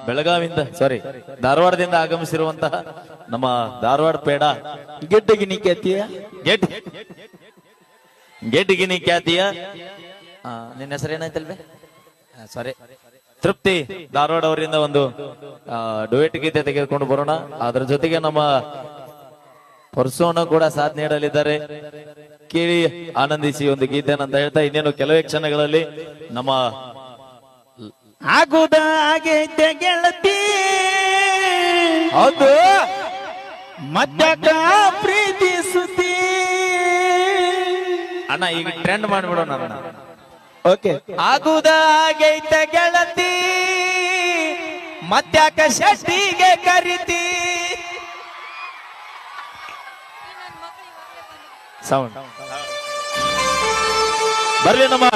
ಬೆಳಗಾವಿಯಿಂದ ಸಾರಿ ಧಾರವಾಡದಿಂದ ಆಗಮಿಸಿರುವಂತಹ ನಮ್ಮ ಧಾರವಾಡ ಪೇಡ ಗೆಡ್ಡಗಿನಿ ಖ್ಯಾತಿಯ ಗೆಟ್ ಗೆಡ್ಗಿನಿ ಖ್ಯಾತಿಯ ನಿನ್ನ ಹೆಸರು ಏನಾಯ್ತಲ್ವೇ ಸಾರಿ ತೃಪ್ತಿ ಧಾರವಾಡ ಅವರಿಂದ ಒಂದು ಡುಯೆಟ್ ಗೀತೆ ತೆಗೆದುಕೊಂಡು ಬರೋಣ. ಅದರ ಜೊತೆಗೆ ನಮ್ಮ ಪರ್ಸೋನ ಕೂಡ ಸಾಥ್ ನೀಡಲಿದ್ದಾರೆ. ಕೇಳಿ ಆನಂದಿಸಿ ಒಂದು ಗೀತೆಯನ್ನು ಅಂತ ಹೇಳ್ತಾ ಇನ್ನೇನು ಕೆಲವೇ ಕ್ಷಣಗಳಲ್ಲಿ ನಮ್ಮ ಆಗುದ ಆಗೈತೆ ಗೆಳತಿ ಹೌದು ಮದ್ಯಕ ಪ್ರೀತಿ ಸುದ್ದಿ ಅಣ್ಣ ಈಗ ಟ್ರೆಂಡ್ ಮಾಡ್ಬಿಡೋಣ ಅಣ್ಣ. ಓಕೆ ಆಗುದ ಆಗೈತೆ ಗೆಳತಿ ಮದ್ಯಾಕ ಶೆಟ್ಟಿಗೆ ಕರಿತಿ ಸೌಂಡ್ ಬರ್ಲಿ ನಮ್ಮ